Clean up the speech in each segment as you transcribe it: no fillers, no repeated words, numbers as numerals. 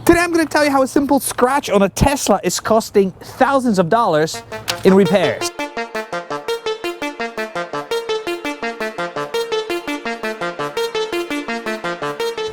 Today I'm going to tell you how a simple scratch on a Tesla is costing thousands of dollars in repairs.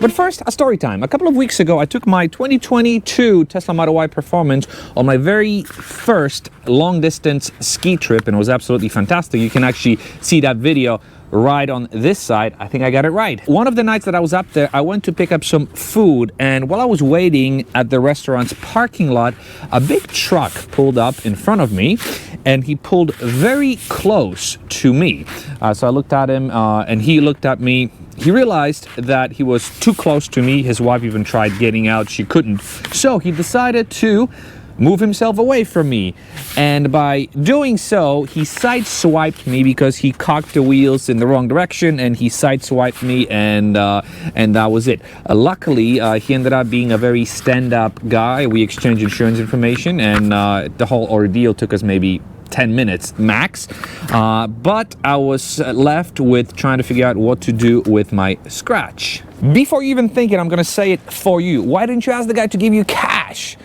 But first, a story time. A couple of weeks ago, I took my 2022 Tesla Model Y Performance on my very first long-distance ski trip, and it was absolutely fantastic. You can actually see that video right on this side. I think I got it right. One of the nights that I was up there, I went to pick up some food, and while I was waiting at the restaurant's parking lot, a big truck pulled up in front of me, and he pulled very close to me. So I looked at him, and he looked at me. He realized that he was too close to me. His wife even tried getting out. She couldn't. So he decided to move himself away from me, and by doing so he sideswiped me because he cocked the wheels in the wrong direction, and he sideswiped me, and that was it. Luckily he ended up being a very stand-up guy. We exchanged insurance information, and the whole ordeal took us maybe 10 minutes max, but I was left with trying to figure out what to do with my scratch. Before you even think it, I'm gonna say it for you. Why didn't you ask the guy to give you cash?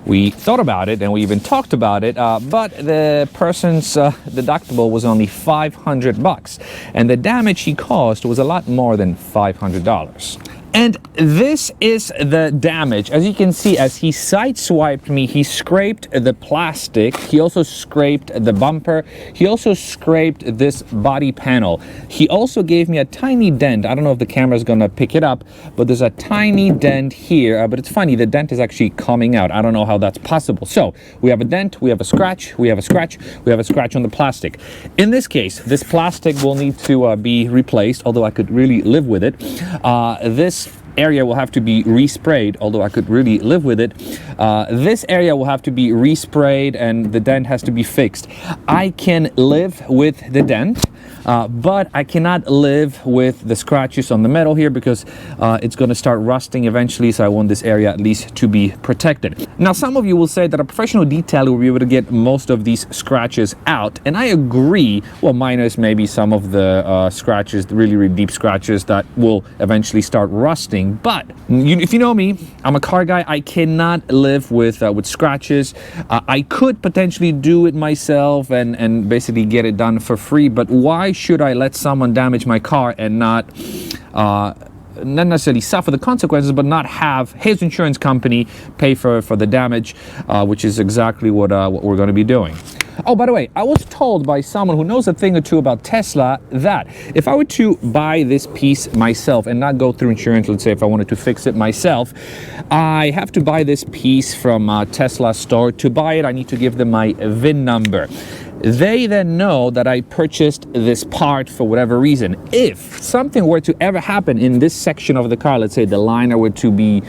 We thought about it and we even talked about it, but the person's deductible was only $500, and the damage he caused was a lot more than $500. And this is the damage. As you can see, as he sideswiped me, he scraped the plastic. He also scraped the bumper. He also scraped this body panel. He also gave me a tiny dent. I don't know if the camera is gonna pick it up, but there's a tiny dent here. But it's funny, the dent is actually coming out. I don't know how that's possible. So we have a dent, we have a scratch, we have a scratch, we have a scratch on the plastic. In this case, this plastic will need to be replaced, although I could really live with it. This area will have to be resprayed, although I could really live with it. This area will have to be resprayed, and the dent has to be fixed. I can live with the dent, but I cannot live with the scratches on the metal here because it's going to start rusting eventually, so I want this area at least to be protected. Now, some of you will say that a professional detailer will be able to get most of these scratches out, and I agree, well, minus maybe some of the scratches, the really, really deep scratches that will eventually start rusting. But if you know me, I'm a car guy. I cannot live with scratches. I could potentially do it myself and basically get it done for free, but why should I let someone damage my car and not necessarily suffer the consequences, but not have his insurance company pay for the damage, which is exactly what we're going to be doing. Oh, by the way, I was told by someone who knows a thing or two about Tesla that if I were to buy this piece myself and not go through insurance, let's say if I wanted to fix it myself, I have to buy this piece from a Tesla store. To buy it, I need to give them my VIN number. They then know that I purchased this part for whatever reason. If something were to ever happen in this section of the car, let's say the liner were to be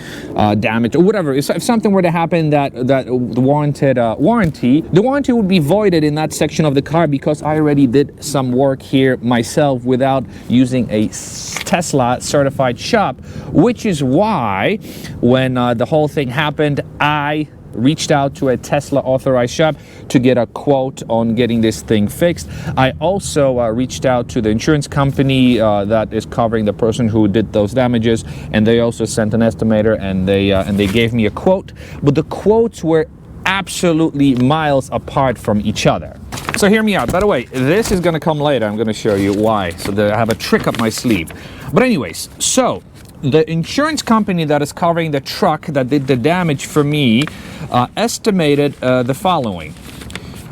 damaged or whatever, if something were to happen that warranted warranty, the warranty would be voided in that section of the car because I already did some work here myself without using a Tesla certified shop, which is why when the whole thing happened, I reached out to a Tesla authorized shop to get a quote on getting this thing fixed. I also reached out to the insurance company that is covering the person who did those damages, and they also sent an estimator, and they gave me a quote, but the quotes were absolutely miles apart from each other. So hear me out. By the way, this is going to come later. I'm going to show you why. So I have a trick up my sleeve. But anyways, so the insurance company that is covering the truck that did the damage for me estimated the following.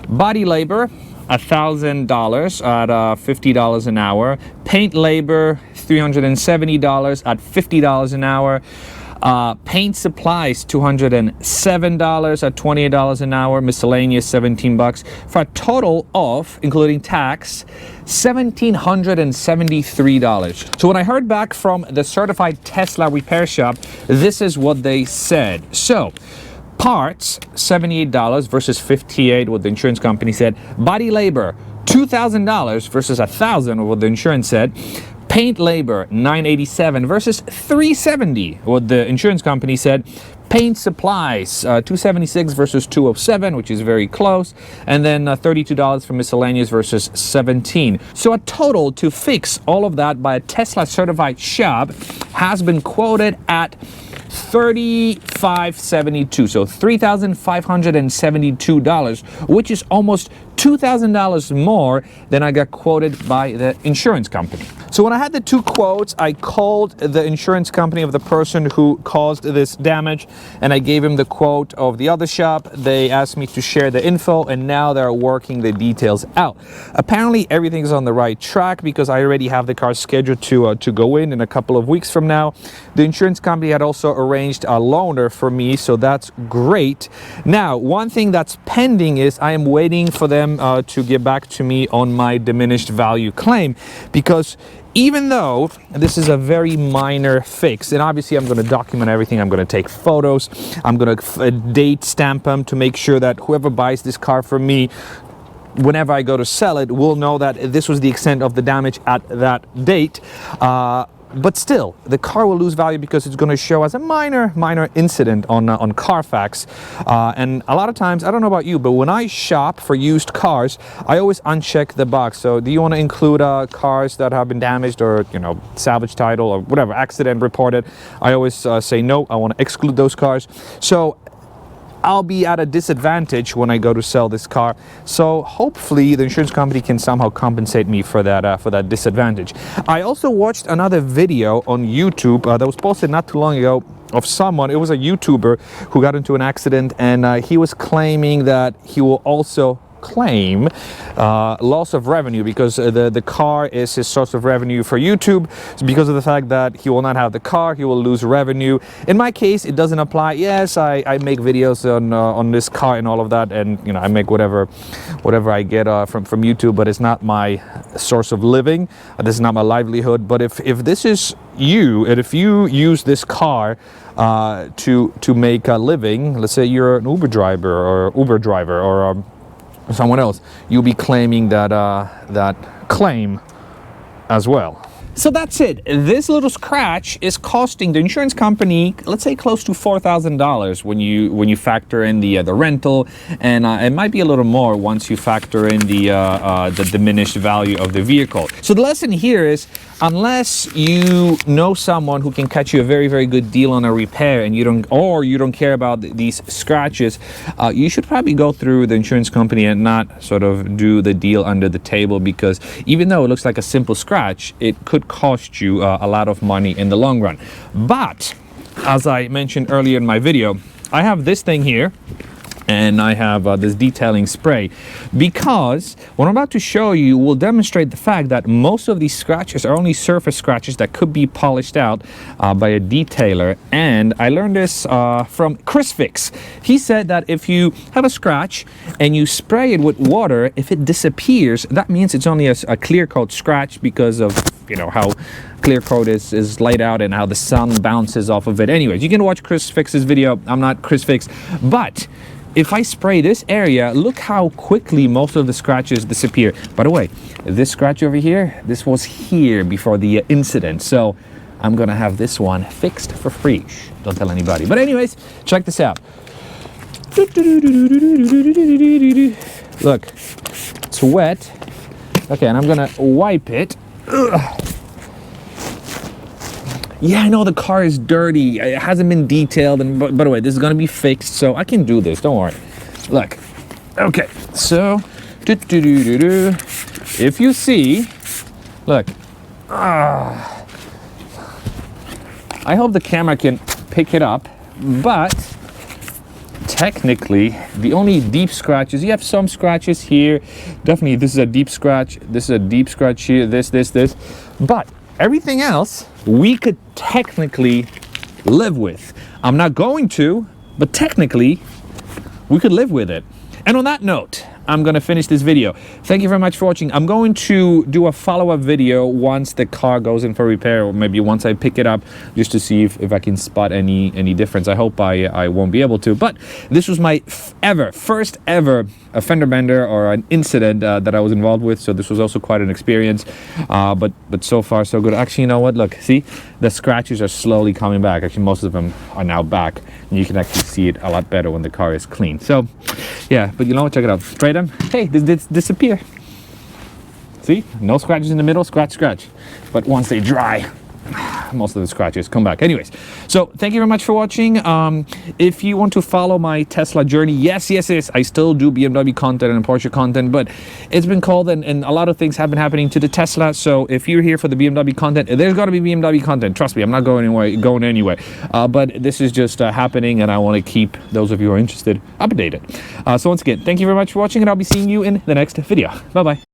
Body labor, $1,000 at $50 an hour. Paint labor, $370 at $50 an hour. Paint supplies, $207 at $28 an hour. Miscellaneous, $17, for a total of, including tax, $1,773. So when I heard back from the certified Tesla repair shop, this is what they said. So parts, $78 versus $58, what the insurance company said. Body labor, $2,000 versus $1,000, what the insurance said. Paint labor, $987 versus $370, what the insurance company said. Paint supplies, $276 versus $207, which is very close. And then $32 for miscellaneous versus $17. So a total to fix all of that by a Tesla certified shop has been quoted at $3,572, so $3,572, which is almost $2,000 more than I got quoted by the insurance company. So when I had the two quotes, I called the insurance company of the person who caused this damage, and I gave him the quote of the other shop. They asked me to share the info, and now they're working the details out. Apparently everything's on the right track because I already have the car scheduled to go in a couple of weeks from now. The insurance company had also arranged a loaner for me, so that's great. Now, one thing that's pending is I am waiting for them to get back to me on my diminished value claim, because even though this is a very minor fix, and obviously I'm going to document everything, I'm going to take photos, I'm going to date stamp them to make sure that whoever buys this car from me, whenever I go to sell it, will know that this was the extent of the damage at that date. But still, the car will lose value because it's going to show as a minor incident on Carfax. And a lot of times, I don't know about you, but when I shop for used cars, I always uncheck the box. So do you want to include cars that have been damaged or, you know, salvage title or whatever, accident reported? I always say no, I want to exclude those cars. So I'll be at a disadvantage when I go to sell this car. So hopefully the insurance company can somehow compensate me for that disadvantage. I also watched another video on YouTube that was posted not too long ago of someone. It was a YouTuber who got into an accident, and he was claiming that he will also claim loss of revenue because the car is his source of revenue for YouTube. So because of the fact that he will not have the car, he will lose revenue. In my case, it doesn't apply. Yes, I make videos on this car and all of that, and you know, I make whatever I get from YouTube, but it's not my source of living. This is not my livelihood. But if this is you, and if you use this car to make a living, let's say you're an Uber driver or someone else, you'll be claiming that claim as well. So that's it. This little scratch is costing the insurance company, let's say, close to $4,000 when you factor in the rental, and it might be a little more once you factor in the diminished value of the vehicle. So the lesson here is, unless you know someone who can catch you a very, very good deal on a repair, and you don't care about these scratches, you should probably go through the insurance company and not sort of do the deal under the table, because even though it looks like a simple scratch, it could cost you a lot of money in the long run. But as I mentioned earlier in my video, I have this thing here, and I have this detailing spray, because what I'm about to show you will demonstrate the fact that most of these scratches are only surface scratches that could be polished out by a detailer. And I learned this from Chris Fix. He said that if you have a scratch and you spray it with water, if it disappears, that means it's only a clear coat scratch, because of, you know, how clear coat is laid out and how the sun bounces off of it. Anyways, you can watch Chris Fix's video. I'm not Chris Fix, but if I spray this area, look how quickly most of the scratches disappear. By the way, this scratch over here, this was here before the incident. So I'm gonna have this one fixed for free. Shh, don't tell anybody. But anyways, check this out. Look, it's wet. Okay, and I'm gonna wipe it. Ugh. Yeah, I know the car is dirty. It hasn't been detailed, and by the way, this is gonna be fixed, so I can do this. Don't worry. Look. Okay. So, if you see, look. I hope the camera can pick it up, but technically, the only deep scratches, you have some scratches here. Definitely, this is a deep scratch. This is a deep scratch here. This. But everything else, we could technically live with. I'm not going to, but technically, we could live with it. And on that note, I'm gonna finish this video. Thank you very much for watching. I'm going to do a follow-up video once the car goes in for repair, or maybe once I pick it up, just to see if I can spot any difference. I hope I won't be able to, but this was my first ever fender bender or an incident that I was involved with, so this was also quite an experience, but so far so good. Actually, you know what, look, see, the scratches are slowly coming back. Actually, most of them are now back, and you can actually see it a lot better when the car is clean. So yeah, but you know what, check it out. Spray them, hey, this disappear. See, no scratches in the middle, scratch. But once they dry, most of the scratches come back. Anyways, so thank you very much for watching. If you want to follow my Tesla journey, yes, I still do BMW content and Porsche content, but it's been called, and a lot of things have been happening to the Tesla. So if you're here for the BMW content, there's got to be BMW content. Trust me, I'm not going anywhere. But this is just happening, and I want to keep those of you who are interested updated. So once again, thank you very much for watching, and I'll be seeing you in the next video. Bye bye.